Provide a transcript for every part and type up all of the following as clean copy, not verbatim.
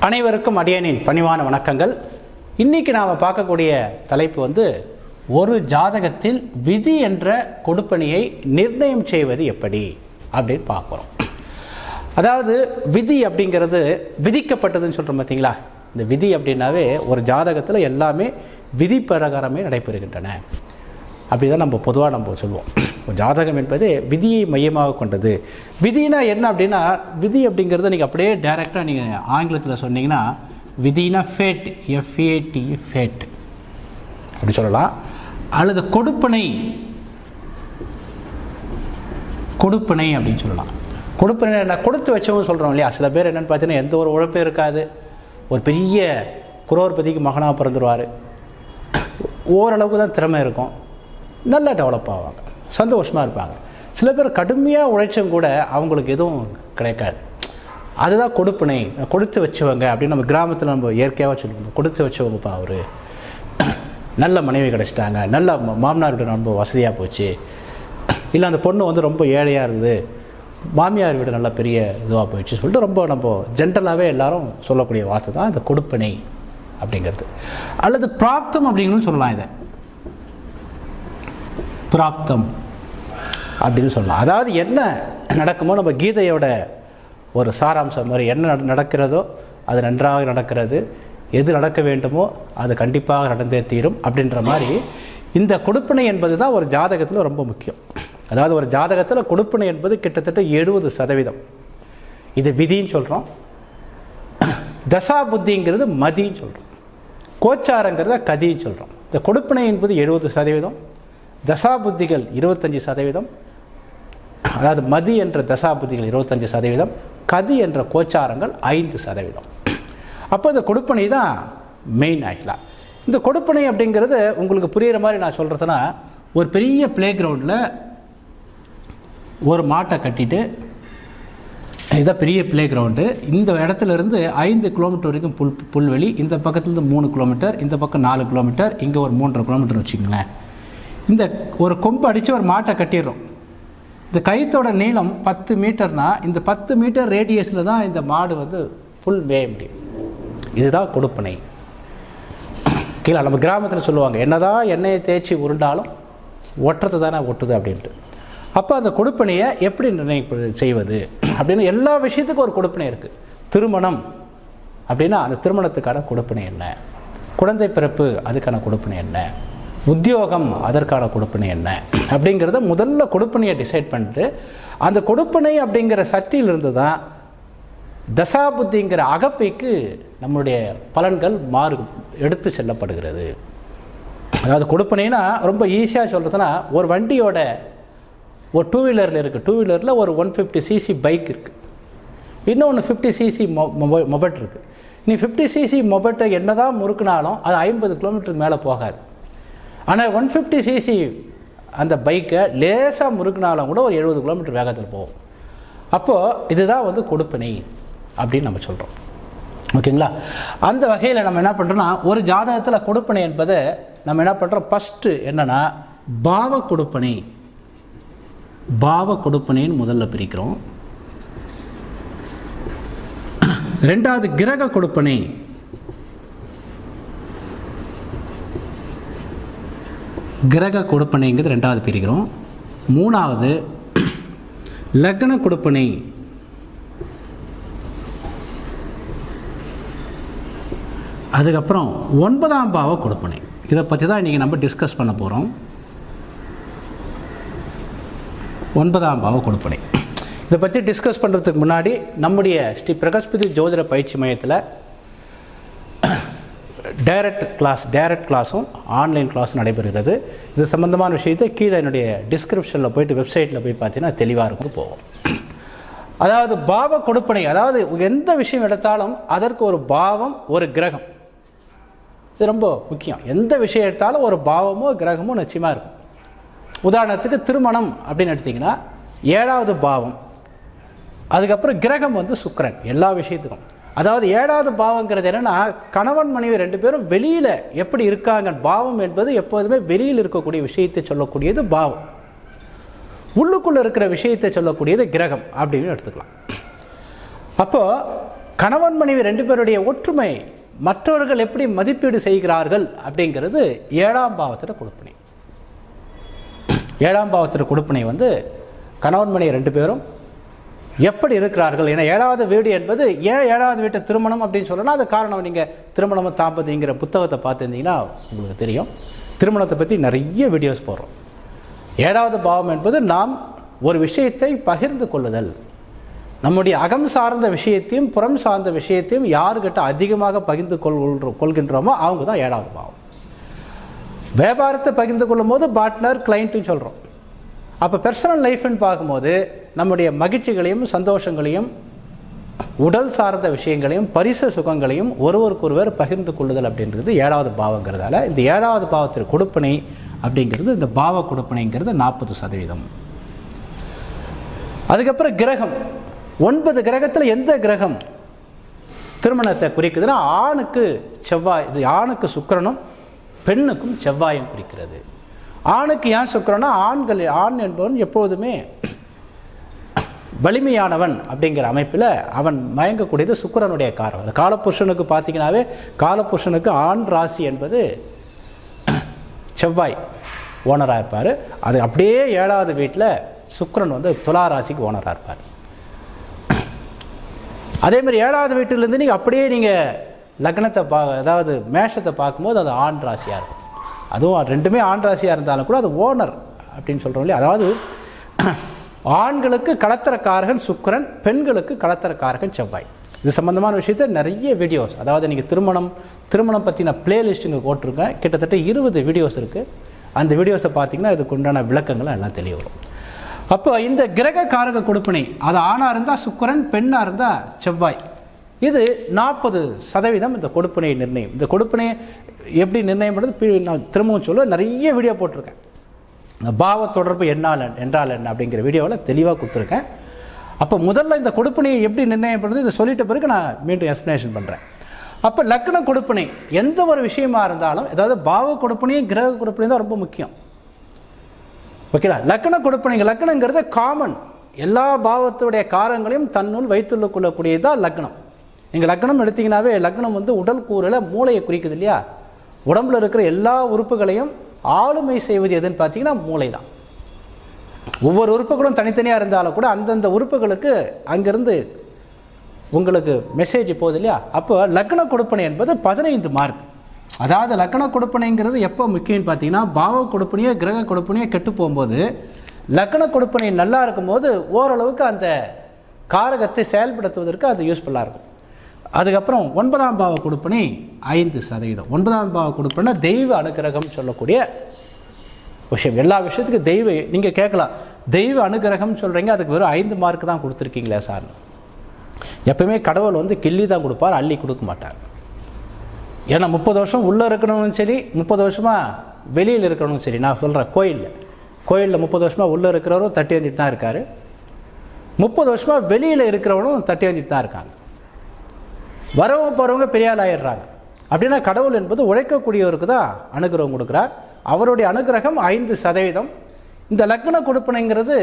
அனைவருக்கும் அடியனின் பணிவான வணக்கங்கள். இன்னைக்கு நாம் பார்க்கக்கூடிய தலைப்பு ஒரு ஜாதகத்தில் விதி என்ற கொடுப்பணியை நிர்ணயம் செய்வது எப்படி அப்படின்னு பார்க்குறோம். அதாவது விதி அப்படிங்கிறது விதிக்கப்பட்டதுன்னு சொல்கிறோம் பார்த்தீங்களா. இந்த விதி அப்படின்னாவே ஒரு ஜாதகத்தில் எல்லாமே விதி பிரகாரமே நடைபெறுகின்றன அப்படி தான் நம்ம பொதுவாக சொல்லுவோம். ஒரு ஜாதகம் என்பது விதியை மையமாக கொண்டது. விதினா என்ன அப்படின்னா, விதி அப்படிங்கிறத நீங்கள் அப்படியே டைரெக்டாக நீங்கள் ஆங்கிலத்தில் சொன்னீங்கன்னா விதினா ஃபேட், எஃப்ஏடி ஃபேட் அப்படி சொல்லலாம். அல்லது கொடுப்பனை அப்படின்னு சொல்லலாம். கொடுப்பனை என்ன, கொடுத்து வச்சவங்க சொல்கிறோம் இல்லையா. சில பேர் என்னென்னு பார்த்தீங்கன்னா எந்த ஒரு உழைப்பும் இருக்காது, ஒரு பெரிய குரோர்பதிக்கு மகனாக பிறந்துருவார், ஓரளவுக்கு தான் திறமை இருக்கும், நல்லா டெவலப் ஆவாங்க, சந்தோஷமாக இருப்பாங்க. சில பேர் கடுமையாக உழைச்சும் கூட அவங்களுக்கு எதுவும் கிடைக்காது. அதுதான் கொடுப்பனை, கொடுத்து வச்சவங்க அப்படின்னு நம்ம கிராமத்தில் நம்ம இயற்கையாக சொல்லுவோம். கொடுத்து வச்சவங்கப்பா அவர், நல்ல மனைவி கிடச்சிட்டாங்க, நல்ல மாமனார் வீடு ரொம்ப வசதியாக போச்சு, இல்லை அந்த பொண்ணு ரொம்ப ஏழையாக இருக்குது, மாமியார் வீடு நல்லா பெரிய இதுவாக போயிடுச்சு சொல்லிட்டு ரொம்ப நம்ம ஜென்ரலாகவே எல்லாரும் சொல்லக்கூடிய வார்த்தை தான் இந்த கொடுப்பனை அப்படிங்கிறது. அல்லது பிராப்தம் அப்படின்னு சொல்லலாம். இதை பிராப்தம் அப்படின்னு சொல்லலாம். அதாவது என்ன நடக்குமோ, நம்ம கீதையோட ஒரு சாராம்சம் மாதிரி என்ன நடக்கிறதோ அது நன்றாக நடக்கிறது, எது நடக்க வேண்டுமோ அது கண்டிப்பாக நடந்தே தீரும் அப்படின்ற மாதிரி இந்த கொடுப்பனை என்பது தான் ஒரு ஜாதகத்தில் ரொம்ப முக்கியம். அதாவது ஒரு ஜாதகத்தில் கொடுப்பனை என்பது கிட்டத்தட்ட 70%. இது விதின்னு சொல்கிறோம். தசா புத்திங்கிறது மதின்னு சொல்கிறோம். கோச்சாரங்கிறத கதின்னு சொல்கிறோம். இந்த கொடுப்பனை என்பது 70%, தசா புத்திகள் 25%, அதாவது மதி என்ற தசா புத்திகள் 25%, கதி என்ற கோச்சாரங்கள் 5%. அப்போ இந்த கொடுப்பனை தான் மெயின் ஆகிடலாம். இந்த கொடுப்பனை அப்படிங்கிறது உங்களுக்கு புரிகிற மாதிரி நான் சொல்கிறதுனா, ஒரு பெரிய பிளே கிரவுண்டில் ஒரு மாட்டை கட்டிட்டு, இதுதான் பெரிய பிளே கிரவுண்டு, இந்த இடத்துலேருந்து 5 கிலோமீட்டர் வரைக்கும் புல்வெளி, இந்த பக்கத்துலேருந்து 3 கிலோமீட்டர், இந்த பக்கம் 4 கிலோமீட்டர், இங்கே ஒரு 3.5 கிலோமீட்டர் வச்சுக்கோங்களேன். இந்த ஒரு கொம்பு அடித்து ஒரு மாட்டை கட்டிடுறோம். இந்த கயிற்றோட நீளம் 10 மீட்டர்னால் இந்த 10 மீட்டர் ரேடியஸில் தான் இந்த மாடு புல் மேய முடியும். இதுதான் கொடுப்பனை. கீழே நம்ம கிராமத்தில் சொல்லுவாங்க, என்னதான் எண்ணெயை தேய்ச்சி உருண்டாலும் ஒட்டுறது தானே ஒட்டுது அப்படின்ட்டு. அப்போ அந்த கொடுப்பனையை எப்படி நிர்ணயம் செய்வது அப்படின்னு எல்லா விஷயத்துக்கும் ஒரு கொடுப்பனை இருக்குது. திருமணம் அப்படின்னா அந்த திருமணத்துக்கான கொடுப்பனை என்ன, குழந்தை பிறப்பு அதுக்கான கொடுப்பனை என்ன, உத்தியோகம் அதற்கான கொடுப்பனை என்ன அப்படிங்கிறத முதல்ல கொடுப்பனையை டிசைட் பண்ணிட்டு, அந்த கொடுப்பனை அப்படிங்கிற சக்தியிலிருந்து தான் தசாபுத்திங்கிற அகப்பைக்கு நம்மளுடைய பலன்கள் எடுத்து செல்லப்படுகிறது. அதாவது கொடுப்பனைனா ரொம்ப ஈஸியாக சொல்கிறதுனா, ஒரு வண்டியோட ஒரு 2 வீலரில் இருக்குது, 2 வீலரில் ஒரு 150cc பைக் இருக்குது, இன்னொன்று 50cc மொபைட் இருக்குது. நீ 50cc மொபைட்டை என்ன தான் முறுக்குனாலும் அது 50 கிலோமீட்டருக்கு மேலே போகாது. ஆனால் 150cc அந்த பைக்கை லேசாக முறுக்குனாலும் கூட ஒரு 70 கிலோமீட்டர் வேகத்தில் போகும். அப்போது இதுதான் கொடுப்பனை அப்படின்னு நம்ம சொல்கிறோம். ஓகேங்களா. அந்த வகையில் நம்ம என்ன பண்ணுறோன்னா, ஒரு ஜாதகத்தில் கொடுப்பனை என்பதை நம்ம என்ன பண்ணுறோம், ஃபஸ்ட்டு என்னென்னா பாவ கொடுப்பனைன்னு முதல்ல பிரிக்கிறோம். ரெண்டாவது கிரக கொடுப்பனை, கிரக கொடுப்பனைங்கிறது ரெண்டாவது பிரிக்கிறோம். மூணாவது லக்ன கொடுப்பனை, அதுக்கப்புறம் 9ஆம் பாவ கொடுப்பனை. இதை பற்றி தான் இன்றைக்கி நம்ம டிஸ்கஸ் பண்ண போகிறோம். 9ஆம் பாவ கொடுப்பனை இதை பற்றி டிஸ்கஸ் பண்ணுறதுக்கு முன்னாடி நம்முடைய ஸ்ரீ பிரகஸ்பதி ஜோதிட பயிற்சி மையத்தில் டைரக்ட் கிளாஸும் ஆன்லைன் கிளாஸும் நடைபெறுகிறது. இது சம்மந்தமான விஷயத்தை கீழே என்னுடைய டிஸ்கிரிப்ஷனில் போய்ட்டு வெப்சைட்டில் போய் பார்த்தீங்கன்னா தெளிவாக இருக்கும் போகும். அதாவது பாவ கொடுப்பனை, அதாவது எந்த விஷயம் எடுத்தாலும் அதற்கு ஒரு பாவம் ஒரு கிரகம், இது ரொம்ப முக்கியம். எந்த விஷயம் எடுத்தாலும் ஒரு பாவமோ கிரகமோ நிச்சயமாக இருக்கும். உதாரணத்துக்கு திருமணம் அப்படின்னு எடுத்திங்கன்னா 7வது பாவம், அதுக்கப்புறம் கிரகம் சுக்கிரன் எல்லா விஷயத்துக்கும். அதாவது 7வது பாவங்கிறது என்னென்னா, கணவன் மனைவி 2 பேரும் வெளியில் எப்படி இருக்காங்க. பாவம் என்பது எப்போதுமே வெளியில் இருக்கக்கூடிய விஷயத்தை சொல்லக்கூடியது பாவம், உள்ளுக்குள்ளே இருக்கிற விஷயத்தை சொல்லக்கூடியது கிரகம் அப்படின்னு எடுத்துக்கலாம். அப்போது கணவன் மனைவி 2 பேருடைய ஒற்றுமை, மற்றவர்கள் எப்படி மதிப்பீடு செய்கிறார்கள் அப்படிங்கிறது 7ஆம் பாவத்தில் கொடுப்பினை. 7ஆம் பாவத்தில் கொடுப்பினை வந்து கணவன் மனைவி 2 பேரும் எப்படி இருக்கிறார்கள். ஏன்னா 7வது வீடு என்பது ஏன் 7வது வீட்டை திருமணம் அப்படின்னு சொல்லலாம். அது காரணம் நீங்கள் திருமணம் தாம்பதிங்கிற புத்தகத்தை பார்த்துருந்தீங்கன்னா உங்களுக்கு தெரியும். திருமணத்தை பற்றி நிறைய வீடியோஸ் போடுறோம். 7வது பாவம் என்பது நாம் ஒரு விஷயத்தை பகிர்ந்து கொள்ளுதல், நம்முடைய அகம் சார்ந்த விஷயத்தையும் புறம் சார்ந்த விஷயத்தையும் யாருக்கிட்ட அதிகமாக பகிர்ந்து கொள்கின்றோமோ அவங்க தான் 7வது பாவம். வியாபாரத்தை பகிர்ந்து கொள்ளும் போது பார்ட்னர் கிளைண்ட்டுன்னு சொல்கிறோம். அப்போ பர்சனல் லைஃப்னு பார்க்கும்போது நம்முடைய மகிழ்ச்சிகளையும் சந்தோஷங்களையும் உடல் சார்ந்த விஷயங்களையும் பரிசு சுகங்களையும் ஒருவருக்கொருவர் பகிர்ந்து கொள்ளுதல் அப்படின்றது 7வது பாவங்கிறதால இந்த 7வது பாவத்திற்கு கொடுப்பினை அப்படிங்கிறது, இந்த பாவ கொடுப்பினைங்கிறது 40%. அதுக்கப்புறம் கிரகம், 9 கிரகத்தில் எந்த கிரகம் திருமணத்தை குறிக்குதுன்னா ஆணுக்கு செவ்வாய், இது ஆணுக்கு சுக்கிரனும் பெண்ணுக்கும் செவ்வாயும் குறிக்கிறது. ஆணுக்கு ஏன் சுக்கிரனா, ஆண் என்பவன் எப்போதுமே வலிமையானவன் அப்படிங்கிற அமைப்பில் அவன் மயங்கக்கூடியது சுக்கிரனுடைய காரணம். காலபுருஷனுக்கு பார்த்தீங்கன்னாவே காலபுருஷனுக்கு ஆண் ராசி என்பது செவ்வாய் ஓனராக இருப்பார். அது அப்படியே 7வது வீட்டில் சுக்கிரன் வந்து துலா ராசிக்கு ஓனராக இருப்பார். அதேமாதிரி 7வது வீட்டிலேருந்து நீங்கள் அப்படியே நீங்கள் லக்னத்தை அதாவது மேஷத்தை பார்க்கும்போது அது ஆண் ராசியாக இருக்கும். அதுவும் 2மே ஆண் ராசியாக இருந்தாலும் கூட அது ஓனர் அப்படின்னு சொல்கிறோம் இல்லையா. அதாவது ஆண்களுக்கு கலத்திரக்காரகன் சுக்கிரன், பெண்களுக்கு கலத்திரக்காரகன் செவ்வாய். இது சம்பந்தமான விஷயத்தை நிறைய வீடியோஸ், அதாவது நீங்கள் திருமணம் பற்றின பிளேலிஸ்ட் இங்கே போட்டிருக்கேன். கிட்டத்தட்ட 20 வீடியோஸ் இருக்குது. அந்த வீடியோஸை பார்த்தீங்கன்னா இதுக்கு உண்டான விளக்கங்கள் எல்லாம் தெரிய வரும். அப்போ இந்த கிரக காரக கொடுப்பினை, அது ஆணாக இருந்தால் சுக்கிரன், பெண்ணாக இருந்தால் செவ்வாய். இது 40% இந்த கொடுப்பினையை நிர்ணயம். இந்த கொடுப்பினையை எப்படி நிர்ணயம் பண்ணுறது நான் திரும்பவும் சொல்லுவேன், நிறைய வீடியோ போட்டிருக்கேன். பாவ தொடர்பு என்றால் என்ன அப்படிங்கிற வீடியோவில் தெளிவாக கொடுத்துருக்கேன். அப்போ முதல்ல இந்த கொடுப்பினையை எப்படி நிர்ணயம் பண்ணுறது இதை சொல்லிட்ட பிறகு நான் மீண்டும் எக்ஸ்ப்ளனேஷன் பண்ணுறேன். அப்போ லக்ன கொடுப்பினை எந்த ஒரு விஷயமா இருந்தாலும், அதாவது பாவ கொடுப்பினையும் கிரக கொடுப்பினையும் தான் ரொம்ப முக்கியம். ஓகேங்களா. லக்ன கொடுப்பினைங்க, லக்னங்கிறது காமன், எல்லா பாவத்துடைய காரங்களையும் தன்னுள் வைத்துள்ள கொள்ளக்கூடியதான் லக்னம். நீங்கள் லக்னம் எடுத்தீங்கன்னாவே லக்னம் வந்து உடல் கூறில் மூளையை குறிக்குது இல்லையா. உடம்புல இருக்கிற எல்லா உறுப்புகளையும் ஆளுமை செய்வது எதுன்னு பார்த்தீங்கன்னா மூளை தான். ஒவ்வொரு உறுப்புகளும் தனித்தனியாக இருந்தாலும் கூட அந்தந்த உறுப்புகளுக்கு அங்கிருந்து உங்களுக்கு மெசேஜ் போகுது இல்லையா. அப்போ லக்ன கொடுப்பினை என்பது 15 மார்க். அதாவது லக்ன கொடுப்பினைங்கிறது எப்போ முக்கியம்னு பார்த்தீங்கன்னா, பாவ கொடுப்பினையோ கிரக கொடுப்பினையோ கெட்டு போகும்போது லக்ன கொடுப்பினை நல்லா இருக்கும்போது ஓரளவுக்கு அந்த காரகத்தை செயல்படுத்துவதற்கு அது யூஸ்ஃபுல்லாக இருக்கும். அதுக்கப்புறம் 9ஆம் பாவ கொடுப்பினை 5%. 9ஆம் பாவ கொடுப்பினை தெய்வ அனுகிரகம் சொல்லக்கூடிய விஷயம். எல்லா விஷயத்துக்கும் தெய்வ, நீங்கள் கேட்கலாம் தெய்வ அனுகிரகம் சொல்கிறீங்க, அதுக்கு வெறும் 5 மார்க் தான் கொடுத்துருக்கீங்களே சார். எப்பவுமே கடவுள் வந்து கிள்ளி தான் கொடுப்பார், அள்ளி கொடுக்க மாட்டார். ஏன்னா 30 வருஷம் உள்ளே இருக்கணும்னு சரி, 30 வருஷமாக வெளியில் இருக்கணும்னு சரி. நான் சொல்கிறேன், கோயிலில் 30 வருஷமாக உள்ளே இருக்கிறவரும் தட்டி வந்துட்டு தான் இருக்கார், 30 வருஷமாக வெளியில் இருக்கிறவனும் தட்டி வந்துட்டு தான் இருக்காங்க. வரவங்க போகிறவங்க பெரிய ஆள் ஆயிடுறாங்க. அப்படின்னா கடவுள் என்பது உழைக்கக்கூடியவருக்கு தான் அனுகிரகம் கொடுக்குறார். அவருடைய அனுகிரகம் 5%. இந்த லக்ன கொடுப்பினைங்கிறது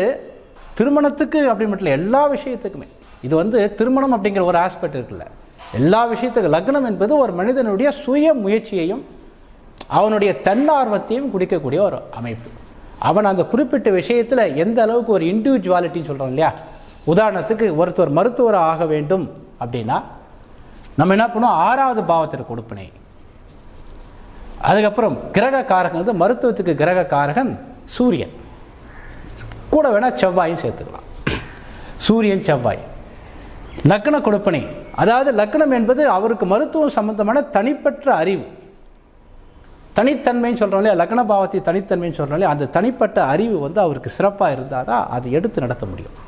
திருமணத்துக்கு அப்படி மட்டும் இல்லை, எல்லா விஷயத்துக்குமே. இது வந்து திருமணம் அப்படிங்கிற ஒரு ஆஸ்பெக்ட் இருக்குல்ல, எல்லா விஷயத்துக்கும் லக்னம் என்பது ஒரு மனிதனுடைய சுய முயற்சியையும் அவனுடைய தன்னார்வத்தையும் குடிக்கக்கூடிய ஒரு அமைப்பு. அவன் அந்த குறிப்பிட்ட விஷயத்தில் எந்த அளவுக்கு ஒரு இண்டிவிஜுவாலிட்டின்னு சொல்கிறோம் இல்லையா. உதாரணத்துக்கு ஒருத்தர் மருத்துவர் ஆக வேண்டும் அப்படின்னா நம்ம என்ன பண்ணுவோம், 6வது பாவத்திற்கு கொடுப்பினை. அதுக்கப்புறம் கிரக காரகன் வந்து மருத்துவத்துக்கு கிரக காரகன் சூரியன், கூட வேணால் செவ்வாயும் சேர்த்துக்கலாம். சூரியன் செவ்வாய். லக்ன கொடுப்பினை, அதாவது லக்னம் என்பது அவருக்கு மருத்துவம் சம்பந்தமான தனிப்பட்ட அறிவு, தனித்தன்மைன்னு சொல்கிறோம் இல்லையா. லக்ன பாவத்தை தனித்தன்மைன்னு சொல்கிறோம் இல்லையா. அந்த தனிப்பட்ட அறிவு வந்து அவருக்கு சிறப்பாக இருந்தால் தான் அதை எடுத்து நடத்த முடியும்.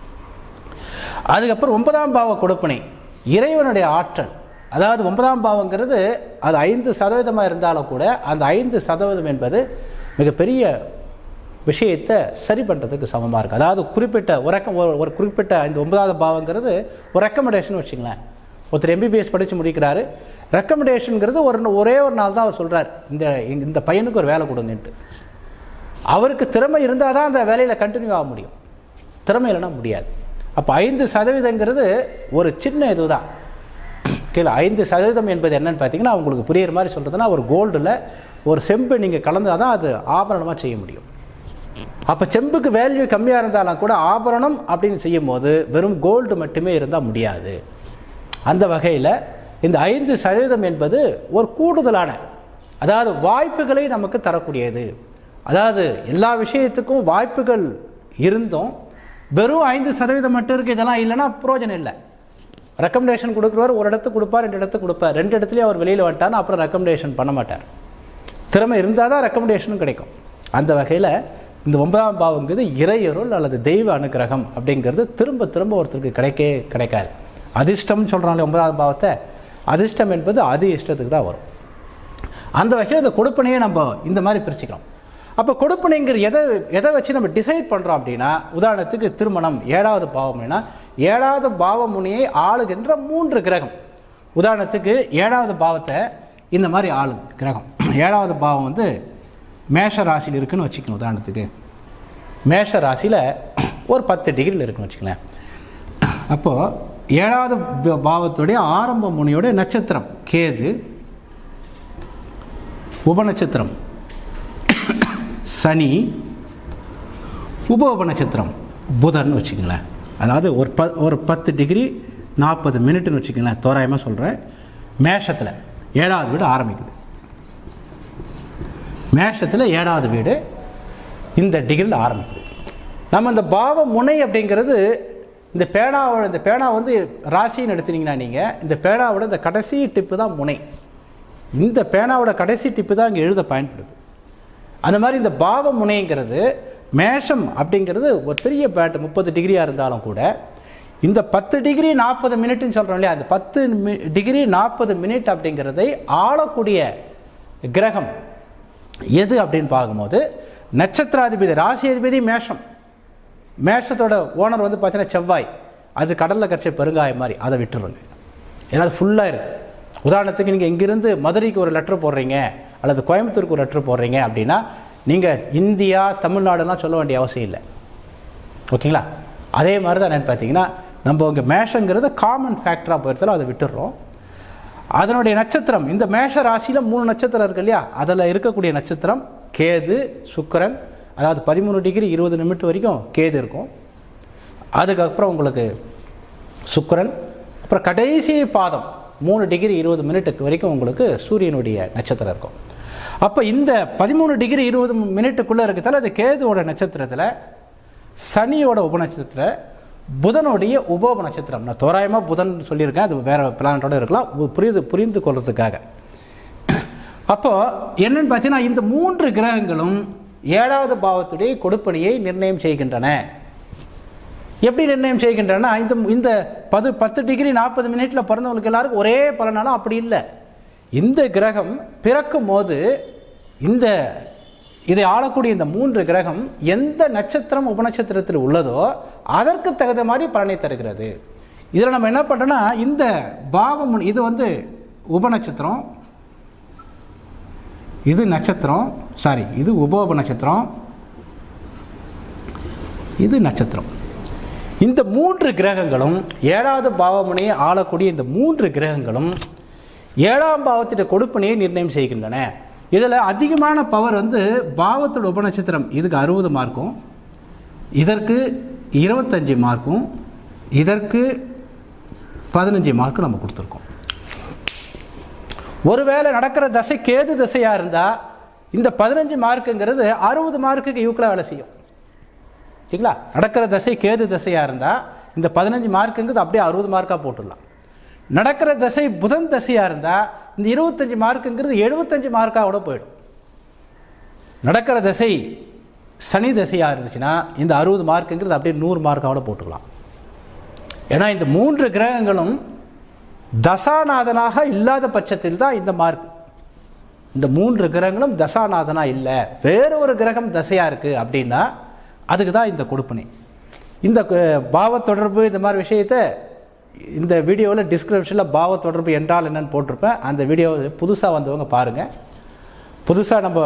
அதுக்கப்புறம் 9ஆம் பாவ கொடுப்பினை இறைவனுடைய ஆற்றல். அதாவது 9ஆம் பாவங்கிறது அது 5% இருந்தாலும் கூட அந்த 5% என்பது மிகப்பெரிய விஷயத்தை சரி பண்ணுறதுக்கு சமமாக இருக்குது. அதாவது குறிப்பிட்ட ஒரு குறிப்பிட்ட இந்த 9ஆவது பாவங்கிறது ஒரு ரெக்கமெண்டேஷன் வச்சுங்களேன். ஒருத்தர் MBBS படித்து முடிக்கிறாரு, ரெக்கமெண்டேஷனுங்கிறது ஒரே ஒரு நாள் தான் அவர் சொல்கிறார், இந்த பையனுக்கு ஒரு வேலை கொடுங்கன்ட்டு. அவருக்கு திறமை இருந்தால் தான் அந்த வேலையில் கண்டினியூ ஆக முடியும், திறமை இல்லைன்னா முடியாது. அப்போ 5%ங்கிறது ஒரு சின்ன இது தான். கீழே 5% என்பது என்னன்னு பார்த்தீங்கன்னா, உங்களுக்கு புரியுற மாதிரி சொல்கிறதுனா, ஒரு கோல்டில் ஒரு செம்பு நீங்கள் கலந்தால் தான் அது ஆபரணமாக செய்ய முடியும். அப்போ செம்புக்கு வேல்யூ கம்மியாக இருந்தாலும் கூட ஆபரணம் அப்படின்னு செய்யும் போது வெறும் கோல்டு மட்டுமே இருந்தால் முடியாது. அந்த வகையில் இந்த 5% என்பது ஒரு கூடுதலான, அதாவது வாய்ப்புகளை நமக்கு தரக்கூடியது. அதாவது எல்லா விஷயத்துக்கும் வாய்ப்புகள் இருந்தும் வெறும் 5% மட்டும் இருக்குது, இதெல்லாம் இல்லைன்னா பிரயோஜனம் இல்லை. ரெக்கமெண்டேஷன் கொடுக்குறவர் ஒரு இடத்துக்கு கொடுப்பார், 2 இடத்துக்கு கொடுப்பார், 2 இடத்துலையும் அவர் வெளியில் வந்துட்டார்னா அப்புறம் ரெக்கமெண்டேஷன் பண்ண மாட்டார். திறமை இருந்தால் தான் ரெக்கமெண்டேஷனும் கிடைக்கும். அந்த வகையில் இந்த 9ஆம் பாவங்கிறது இறையருள் அல்லது தெய்வ அனுகிரகம் அப்படிங்கிறது திரும்ப திரும்ப ஒருத்தருக்கு கிடைக்காது. அதிர்ஷ்டம்னு சொல்கிறாங்களே 9ஆம் பாவத்தை, அதிர்ஷ்டம் என்பது அதி இஷ்டத்துக்கு தான் வரும். அந்த வகையில் இந்த கொடுப்பனையை நம்ம இந்த மாதிரி பிரிச்சுக்கலாம். அப்போ கொடுப்பனைங்கிறது எதை வச்சு நம்ம டிசைட் பண்ணுறோம் அப்படின்னா, உதாரணத்துக்கு திருமணம் 7வது பாவம்னா 7வது பாவ முனையை ஆளுகின்ற 3 கிரகம். உதாரணத்துக்கு 7வது பாவத்தை இந்த மாதிரி ஆளு கிரகம். 7வது பாவம் வந்து மேஷ ராசியில் இருக்குன்னு வச்சுக்கணும். உதாரணத்துக்கு மேஷ ராசியில் ஒரு 10 டிகிரியில் இருக்குன்னு வச்சுக்கலாம். அப்போது 7வது பாவத்துடைய ஆரம்ப முனையோட நட்சத்திரம் கேது, உபநட்சத்திரம் சனி, உப நட்சத்திரம் புதன் வச்சுக்கங்களேன். அதாவது ஒரு 10 டிகிரி 40 மினிட்னு வச்சுக்கங்களேன், தோராயமாக சொல்கிறேன். மேஷத்தில் 7வது வீடு ஆரம்பிக்குது. மேஷத்தில் 7வது வீடு இந்த டிகிரியில் ஆரம்பிக்குது. நம்ம இந்த பாவ முனை அப்படிங்கிறது இந்த பேனா வந்து ராசின்னு எடுத்துனீங்கன்னா நீங்கள் இந்த பேனாவோட இந்த கடைசி டிப்பு தான் முனை. இந்த பேனாவோட கடைசி டிப்பு தான் இங்கே எழுத பயன்படுது. அந்த மாதிரி இந்த பாவ முனைங்கிறது மேஷம் அப்படிங்கிறது ஒரு பெரிய பேண்ட் 30 டிகிரியாக இருந்தாலும் கூட இந்த 10 டிகிரி 40 மினிட்னு சொல்கிறோம் இல்லையா, அந்த 10 டிகிரி 40 மினிட் அப்படிங்கிறதை ஆளக்கூடிய கிரகம் எது அப்படின்னு பார்க்கும்போது நட்சத்திராதிபதி, ராசி அதிபதி மேஷம். மேஷத்தோட ஓனர் வந்து பார்த்தீங்கன்னா செவ்வாய். அது கடலில் கரைச்ச பெருங்காயம் மாதிரி, அதை விட்டுருங்க. ஏன்னா அது ஃபுல்லாக இருக்குது. உதாரணத்துக்கு நீங்கள் இங்கிருந்து மதுரைக்கு ஒரு லெட்டர் போடுறீங்க அல்லது கோயம்புத்தூருக்கு ஒரு லெட்டர் போடுறீங்க அப்படின்னா நீங்கள் இந்தியா தமிழ்நாடுலாம் சொல்ல வேண்டிய அவசியம் இல்லை. ஓகேங்களா? அதே மாதிரி தான் என்னென்னு பார்த்தீங்கன்னா, நம்ம இங்கே மேஷங்கிறது காமன் ஃபேக்டராக போயிருந்தாலும் அதை விட்டுடுறோம். அதனுடைய நட்சத்திரம் இந்த மேஷ ராசியில் 3 நட்சத்திரம் இருக்குது இல்லையா, அதில் இருக்கக்கூடிய நட்சத்திரம் கேது, சுக்கிரன். அதாவது 13 டிகிரி 20 நிமிடம் வரைக்கும் கேது இருக்கும். அதுக்கப்புறம் உங்களுக்கு சுக்கிரன், அப்புறம் கடைசி பாதம் 3 டிகிரி 20 மினிட்டுக்கு வரைக்கும் உங்களுக்கு சூரியனுடைய நட்சத்திரம் இருக்கும். அப்போ இந்த 13 டிகிரி 20 மினிட்டுக்குள்ளே இருக்கிறதால அது கேதுவோட நட்சத்திரத்தில், சனியோட உபநட்சத்திரத்தில், புதனுடைய உப நட்சத்திரம். நான் தோராயமாக புதன் சொல்லியிருக்கேன், அது வேறு பிளானட்டோடு இருக்கலாம், புரிந்து கொள்றதுக்காக. அப்போது என்னென்னு பார்த்தீங்கன்னா, இந்த 3 கிரகங்களும் 7வது பாவத்துடைய கொடுப்பனையை நிர்ணயம் செய்கின்றன. எப்படி நிர்ணயம் செய்கின்றன? இந்த 10 டிகிரி 40 மினிட்டில் பிறந்தவங்களுக்கு எல்லாருக்கும் ஒரே பலனாலும் அப்படி இல்லை. இந்த கிரகம் பிறக்கும் போது இதை ஆளக்கூடிய இந்த 3 கிரகம் எந்த நட்சத்திரம் உபநட்சத்திரத்தில் உள்ளதோ அதற்கு தகுந்த மாதிரி பலனை தருகிறது. இதில் நம்ம என்ன பண்ணுறோன்னா, இந்த பாவம் இது வந்து உபநட்சத்திரம், இது நட்சத்திரம், இது உப நட்சத்திரம், இது நட்சத்திரம். இந்த 3 கிரகங்களும் 7வது பாவமுனையை ஆளக்கூடிய இந்த 3 கிரகங்களும் 7ஆம் பாவத்தின் கொடுப்பனையை நிர்ணயம் செய்கின்றன. இதில் அதிகமான பவர் வந்து பாவத்தோட உபநட்சத்திரம், இதுக்கு 60 மார்க்கும், இதற்கு 25 மார்க்கும், இதற்கு 15 மார்க்கும் நம்ம கொடுத்துருக்கோம். ஒருவேளை நடக்கிற தசை கேது தசையாக இருந்தால் இந்த 15 மார்க்குங்கிறது 60 மார்க்குக்கு ஈக்குவலாக வேலை செய்யும். சரிங்களா? நடக்கிற தசை கேது தசையாக இருந்தால் இந்த 15 மார்க்குங்கிறது அப்படியே 60 மார்க்காக போட்டுடலாம். நடக்கிற தசை புதன் தசையாக இருந்தால் இந்த 25 மார்க்குங்கிறது 75 மார்க்காக கூட போயிடும். நடக்கிற தசை சனி தசையாக இருந்துச்சுன்னா இந்த 60 மார்க்குங்கிறது அப்படியே 100 மார்க்காக கூட போட்டுக்கலாம். ஏன்னா இந்த 3 கிரகங்களும் தசாநாதனாக இல்லாத பட்சத்தில் தான் இந்த மார்க். இந்த 3 கிரகங்களும் தசாநாதனாக இல்லை, வேறு ஒரு கிரகம் தசையாக இருக்குது அப்படின்னா அதுக்கு தான் இந்த கொடுப்பனை. இந்த பாவ தொடர்பு இந்த மாதிரி விஷயத்தை இந்த வீடியோவில் டிஸ்கிரிப்ஷனில் பாவ தொடர்பு என்றால் என்னன்னு போட்டிருப்பேன். அந்த வீடியோ புதுசாக வந்தவங்க பாருங்கள். புதுசாக நம்ம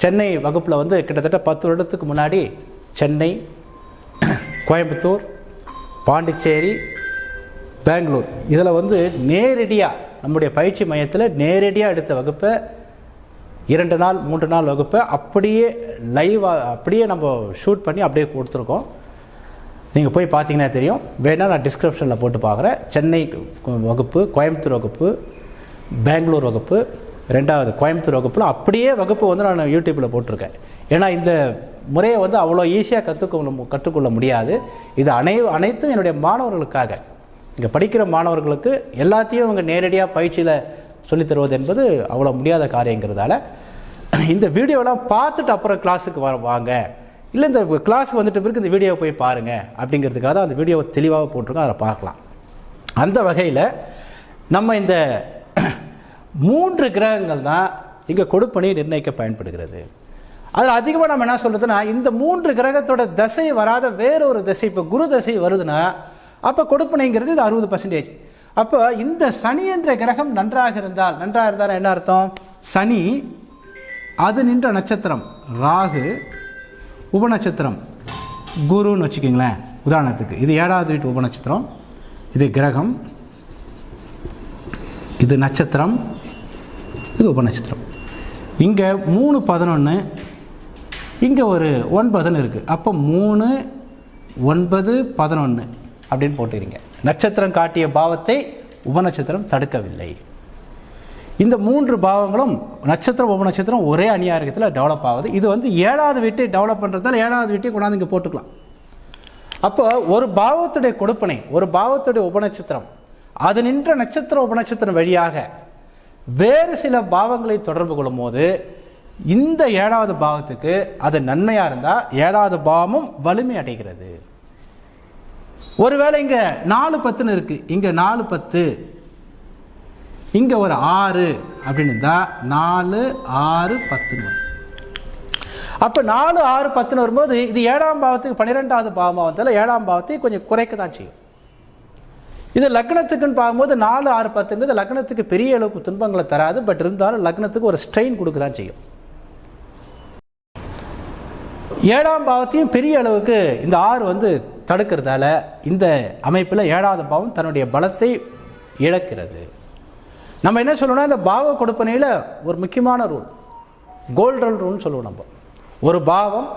சென்னை வகுப்பில் வந்து கிட்டத்தட்ட 10 வருடத்துக்கு முன்னாடி சென்னை, கோயம்புத்தூர், பாண்டிச்சேரி, பெங்களூர் இதில் வந்து நேரடியாக நம்முடைய பயிற்சி மையத்தில் நேரடியாக எடுத்த வகுப்பை 2 நாள் 3 நாள் வகுப்பை அப்படியே லைவாக அப்படியே நம்ம ஷூட் பண்ணி அப்படியே கொடுத்துருக்கோம். நீங்கள் போய் பார்த்தீங்கன்னா தெரியும். வேணால் நான் டிஸ்கிரிப்ஷனில் போட்டு பார்க்குறேன். சென்னை வகுப்பு, கோயம்புத்தூர் வகுப்பு, பெங்களூர் வகுப்பு, 2வது கோயம்புத்தூர் வகுப்பில் அப்படியே வகுப்பு வந்து நான் யூடியூப்பில் போட்டிருக்கேன். ஏன்னா இந்த முறையை வந்து அவ்வளோ ஈஸியாக கற்றுக்கொள்ள முடியாது. இது அனைத்தும் என்னுடைய மாணவர்களுக்காக, இங்கே படிக்கிற மாணவர்களுக்கு எல்லாத்தையும் அவங்க நேரடியாக பயிற்சியில் சொல்லித்தருவது என்பது அவ்வளோ முடியாத காரியங்கிறதால இந்த வீடியோலாம் பார்த்துட்டு அப்புறம் கிளாஸுக்கு வாங்க, இல்லை இந்த கிளாஸுக்கு வந்துட்டு பிறகு இந்த வீடியோவை போய் பாருங்கள் அப்படிங்கிறதுக்காக தான் அந்த வீடியோவை தெளிவாக போட்டிருக்கோம். அதை பார்க்கலாம். அந்த வகையில் நம்ம இந்த 3 கிரகங்கள் தான் இங்கே கொடுப்பனை நிர்ணயிக்க பயன்படுகிறது. அதில் அதிகமாக நம்ம என்ன சொல்கிறதுனா, இந்த 3 கிரகத்தோட தசை வராத வேறொரு தசை, இப்போ குரு தசை வருதுன்னா அப்போ கொடுப்பனைங்கிறது இது 60%. அப்போ இந்த சனி என்ற கிரகம் நன்றாக இருந்தால் என்ன அர்த்தம்? சனி அது நின்ற நட்சத்திரம் ராகு, உபநட்சத்திரம் குருன்னு வச்சுக்கிங்களேன். உதாரணத்துக்கு இது 7வது வீட்டு உபநட்சத்திரம், இது கிரகம், இது நட்சத்திரம், இது உபநட்சத்திரம். இங்கே 3 11, இங்கே ஒரு 9 இருக்குது. அப்போ 3 9 11 அப்படின்னு போட்டுக்கிறீங்க. நட்சத்திரம் காட்டிய பாவத்தை உபநட்சத்திரம் தடுக்கவில்லை. இந்த 3 பாவங்களும் நட்சத்திரம் உபநட்சத்திரம் ஒரே அணியாரகத்தில் டெவலப் ஆகுது. இது வந்து 7வது வீட்டை டெவலப் பண்ணுறதால 7வது வீட்டை கொண்டாந்து இங்கே போட்டுக்கலாம். அப்போ ஒரு பாவத்துடைய கொடுப்பனை, ஒரு பாவத்துடைய உபநட்சத்திரம் அது நின்ற நட்சத்திர உபநட்சத்திரம் வழியாக வேறு சில பாவங்களை தொடர்பு கொள்ளும் போது இந்த 7வது பாவத்துக்கு அது நன்மையாக இருந்தால் 7வது பாவமும் வலிமை அடைகிறது. ஒருவேளை இங்கே 4 10 இருக்குது, இங்கே 4 10, இங்கே ஒரு 6 அப்படின்னு இருந்தால் 4 6 10. அப்போ 4 6 10 வரும்போது இது 7ஆம் பாவத்துக்கு 12வது பாவமாக வந்தாலும் 7ஆம் பாவத்தை கொஞ்சம் குறைக்க தான் செய்யும். இது லக்னத்துக்குன்னு பார்க்கும்போது 4 6 10ங்கிறது லக்னத்துக்கு பெரிய அளவுக்கு துன்பங்களை தராது. பட் இருந்தாலும் லக்னத்துக்கு ஒரு ஸ்ட்ரெயின் கொடுக்க தான் செய்யும். 7ஆம் பாவத்தையும் பெரிய அளவுக்கு இந்த 6 வந்து தடுக்கிறதால இந்த அமைப்பில் 7வது பாவம் தன்னுடைய பலத்தை இழக்கிறது. நம்ம என்ன சொல்லணும்னா, இந்த பாவ கொடுப்பனையில் ஒரு முக்கியமான ரூல், கோல்டன் ரூல்னு சொல்லுவோம். நம்ம ஒரு பாவம்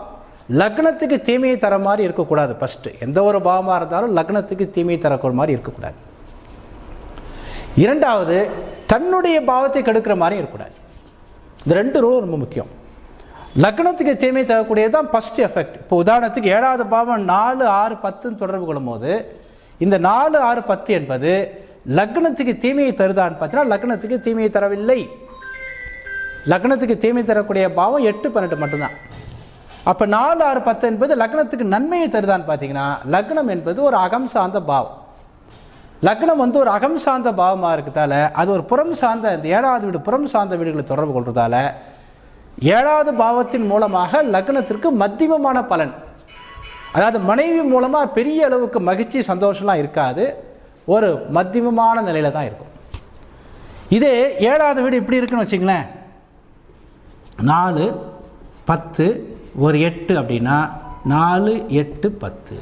லக்னத்துக்கு தீமையை தர மாதிரி இருக்கக்கூடாது. ஃபஸ்ட்டு எந்த ஒரு பாவமாக இருந்தாலும் லக்னத்துக்கு தீமையை தரக்கூடிய மாதிரி இருக்கக்கூடாது. 2வது தன்னுடைய பாவத்தை கெடுக்கிற மாதிரி இருக்கக்கூடாது. இந்த 2 ரூல் ரொம்ப முக்கியம். லக்னத்துக்கு தீமை தரக்கூடியது தான் ஃபஸ்ட் எஃபெக்ட். இப்போ உதாரணத்துக்கு 7வது பாவம் 4 6 10 தொடர்பு கொள்ளும் போது இந்த 4 6 10 என்பது லக்னத்துக்கு தீமையை தருதான்னு பார்த்தீங்கன்னா லக்னத்துக்கு தீமையை தரவில்லை. லக்னத்துக்கு தீமை தரக்கூடிய பாவம் 8 12 மட்டும்தான். அப்போ 4 6 10 என்பது லக்னத்துக்கு நன்மையை தருதான்னு பார்த்தீங்கன்னா லக்னம் என்பது ஒரு அகம் சார்ந்த பாவம். லக்னம் வந்து ஒரு அகம் சார்ந்த பாவமாக இருக்கிறதால அது ஒரு புறம் சார்ந்த, இந்த 7வது வீடு புறம் சார்ந்த வீடுகளை தொடர்பு கொள்றதால 7வது பாவத்தின் மூலமாக லக்னத்திற்கு மத்தியமமான பலன், அதாவது மனைவி மூலமாக பெரிய அளவுக்கு மகிழ்ச்சி சந்தோஷம்லாம் இருக்காது, ஒரு மத்தியமமான நிலையில தான் இருக்கும். இதே 7வது வீடு இப்படி இருக்குன்னு வச்சுங்களேன், 4 10 ஒரு 8 அப்படின்னா 4 8 10.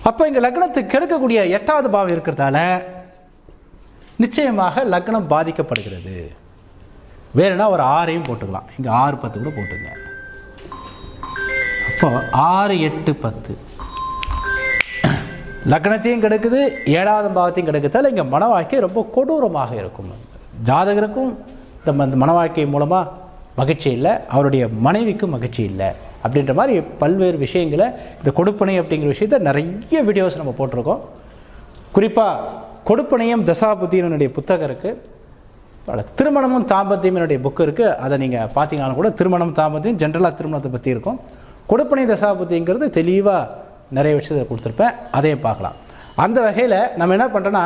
அப்போ இங்கே லக்னத்துக்கு கெடுக்கக்கூடிய 8வது பாவம் இருக்கிறதால நிச்சயமாக லக்னம் பாதிக்கப்படுகிறது. வேறுனா ஒரு 6ஐயும் போட்டுக்கலாம், இங்கே 6 10 கூட போட்டுங்க. அப்போ 6 8 10 லக்னத்தையும் கெடுக்குது, 7வது பாவத்தையும் கெடுக்கிறதால இங்கே மன வாழ்க்கை ரொம்ப கொடூரமாக இருக்கும். ஜாதகருக்கும் இந்த மன வாழ்க்கை மூலமாக மகிழ்ச்சி இல்லை, அவருடைய மனைவிக்கும் மகிழ்ச்சி இல்லை அப்படின்ற மாதிரி பல்வேறு விஷயங்களை இந்த கொடுப்பனை அப்படிங்கிற விஷயத்த நிறைய வீடியோஸ் நம்ம போட்டிருக்கோம். குறிப்பாக கொடுப்பனையும் தசாபுத்தியினுடைய புத்தகம் இருக்குது, திருமணமும் தாம்பத்தியம் என்னுடைய புக்கு இருக்குது. அதை நீங்கள் பார்த்தீங்கன்னாலும் கூட திருமணம் தாம்பத்தியம் ஜென்ரலாக திருமணத்தை பற்றி இருக்கும். கொடுப்பனை தசாபுத்திங்கிறது தெளிவாக நிறைய விஷயத்தை கொடுத்துருப்பேன், அதையும் பார்க்கலாம். அந்த வகையில் நம்ம என்ன பண்ணுறோன்னா,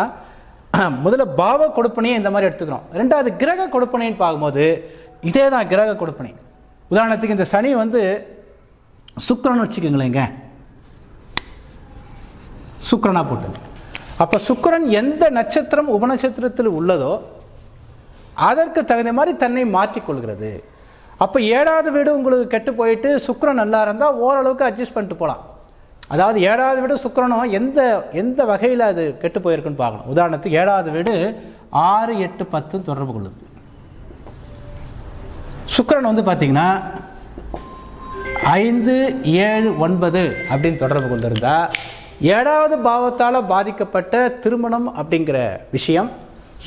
முதல்ல பாவ கொடுப்பனையை இந்த மாதிரி எடுத்துக்கிறோம். 2வது கிரக கொடுப்பனைன்னு பார்க்கும்போது இதே தான் கிரக கொடுப்பனை. உதாரணத்துக்கு இந்த சனி வந்து சுக்கிரன் வச்சுக்கோங்களேங்க, சுக்கிரனா போட்டுங்க. அப்போ சுக்கிரன் எந்த நட்சத்திரம் உபநட்சத்திரத்தில் உள்ளதோ அதற்கு தகுந்த மாதிரி தன்னை மாற்றிக்கொள்கிறது. அப்போ 7வது வீடு உங்களுக்கு கெட்டு போயிட்டு சுக்கிரன் நல்லா இருந்தால் ஓரளவுக்கு அட்ஜஸ்ட் பண்ணிட்டு போகலாம். அதாவது 7வது வீடு சுக்கிரனும் எந்த வகையில் அது கெட்டு போயிருக்குன்னு பார்க்கணும். உதாரணத்துக்கு 7வது வீடு 6, 8, 10 தொடர்பு கொள்ளுது. சுக்கிரன் வந்து பார்த்தீங்கன்னா 5, 7, 9 அப்படின்னு தொடர்பு கொண்டிருந்தா 7வது பாவத்தால் பாதிக்கப்பட்ட திருமணம் அப்படிங்கிற விஷயம்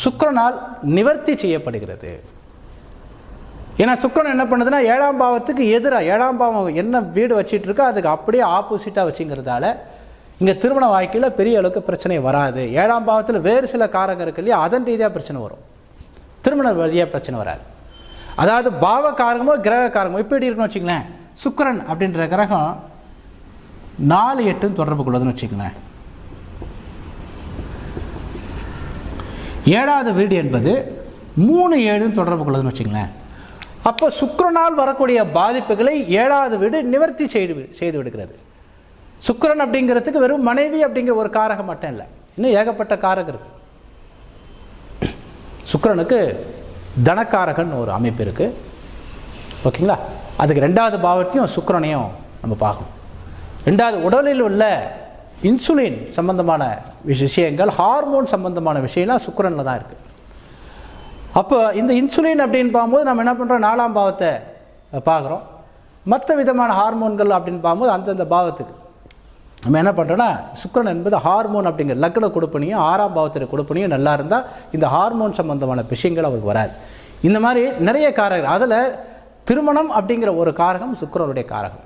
சுக்கிரனால் நிவர்த்தி செய்யப்படுகிறது. ஏன்னா சுக்கிரன் என்ன பண்ணுதுன்னா 7ஆம் பாவத்துக்கு எதிராக 7ஆம் பாவம் என்ன வீடு வச்சிட்டு இருக்கோ அதுக்கு அப்படியே ஆப்போசிட்டாக வச்சுங்கிறதால இங்கே திருமண வாழ்க்கையில் பெரிய அளவுக்கு பிரச்சனை வராது. 7ஆம் பாவத்தில் வேறு சில காரகம் இருக்கு இல்லையா, அதன் ரீதியாக பிரச்சனை வரும், திருமண வழியாக பிரச்சனை வராது. அதாவது பாவ காரகமோ கிரக காரகமோ இப்போ எப்படி இருக்குன்னு வச்சுங்களேன், சுக்கிரன் அப்படின்ற கிரகம் 4, 8 தொடர்பு கொள்ளுதுன்னு வச்சுங்களேன். 7வது வீடு என்பது 3, 7 தொடர்பு கொள்ளுதுன்னு வச்சுங்களேன். அப்போ சுக்கிரனால் வரக்கூடிய பாதிப்புகளை 7வது வீடு நிவர்த்தி செய்து விடுகிறது. சுக்கிரன் அப்படிங்கிறதுக்கு வெறும் மனைவி அப்படிங்கிற ஒரு காரகம் மட்டும் இல்லை, இன்னும் ஏகப்பட்ட காரகம் இருக்கு. சுக்கிரனுக்கு தனக்காரகன் ஒரு அமைப்பு இருக்கு, ஓகேங்களா. அதுக்கு 2வது பாவத்தையும் சுக்கிரனையும் நம்ம பார்க்கணும். 2வது உடலில் உள்ள இன்சுலின் சம்பந்தமான விஷயங்கள், ஹார்மோன் சம்பந்தமான விஷயம்லாம் சுக்கிரனில் தான் இருக்குது. அப்போ இந்த இன்சுலின் அப்படின்னு பார்க்கும்போது நம்ம என்ன பண்ணுறோம், 4ஆம் பாவத்தை பார்க்குறோம். மற்ற விதமான ஹார்மோன்கள் அப்படின்னு பார்க்கும்போது அந்தந்த பாவத்துக்கு நம்ம என்ன பண்ணுறோன்னா, சுக்கிரன் என்பது ஹார்மோன் அப்படிங்கிற லக்ன கொடுப்பனையும் 6ஆம் பாவத்தில் கொடுப்பனையும் நல்லா இருந்தால் இந்த ஹார்மோன் சம்பந்தமான விஷயங்கள் அவருக்கு வராது. இந்த மாதிரி நிறைய காரகம், அதில் திருமணம் அப்படிங்கிற ஒரு காரகம் சுக்கிரனுடைய காரகம்.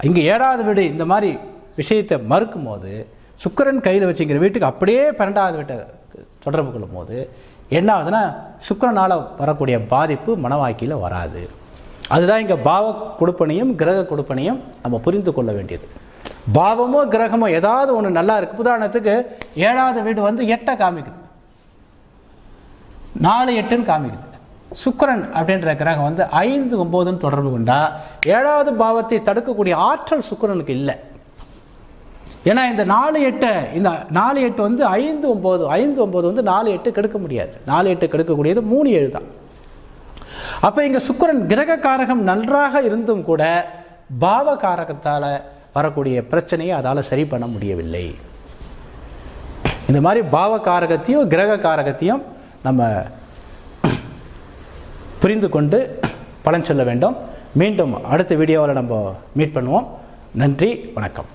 இங்கே 7வது வீடு இந்த மாதிரி விஷயத்தை மறுக்கும் போது சுக்கிரன் கையில் வச்சுக்கிற வீட்டுக்கு அப்படியே 12வது வீட்டை தொடர்பு கொள்ளும் போது என்ன ஆகுதுன்னா, சுக்கிரனால் வரக்கூடிய பாதிப்பு மனவாழ்க்கையில் வராது. அதுதான் இங்கே பாவ கொடுப்பனையும் கிரக கொடுப்பனையும் நம்ம புரிந்து கொள்ள வேண்டியது. பாவமோ கிரகமோ ஏதாவது ஒன்று நல்லா இருக்குது. உதாரணத்துக்கு 7வது வீடு வந்து 8 காமிக்குது, 4, 8 காமிக்குது. சுக்கிரன் அப்படின்ற கிரகம் வந்து 5, 9 தொடர்பு கொண்டா 7வது பாவத்தை தடுக்கக்கூடிய ஆற்றல் சுக்கிரனுக்கு இல்லை. ஏன்னா இந்த 4, 8 வந்து 5, 9 வந்து 4, 8 கெடுக்க முடியாது. 4, 8 கெடுக்கக்கூடியது 3, 7 தான். அப்போ இங்கே சுக்கிரன் கிரக காரகம் நன்றாக இருந்தும் கூட பாவ காரகத்தால் வரக்கூடிய பிரச்சனையை அதால் சரி பண்ண முடியவில்லை. இந்த மாதிரி பாவ காரகத்தையும் கிரக காரகத்தையும் நம்ம புரிந்து கொண்டு பலன் சொல்ல வேண்டும். மீண்டும் அடுத்த வீடியோவில் நம்ம மீட் பண்ணுவோம். நன்றி, வணக்கம்.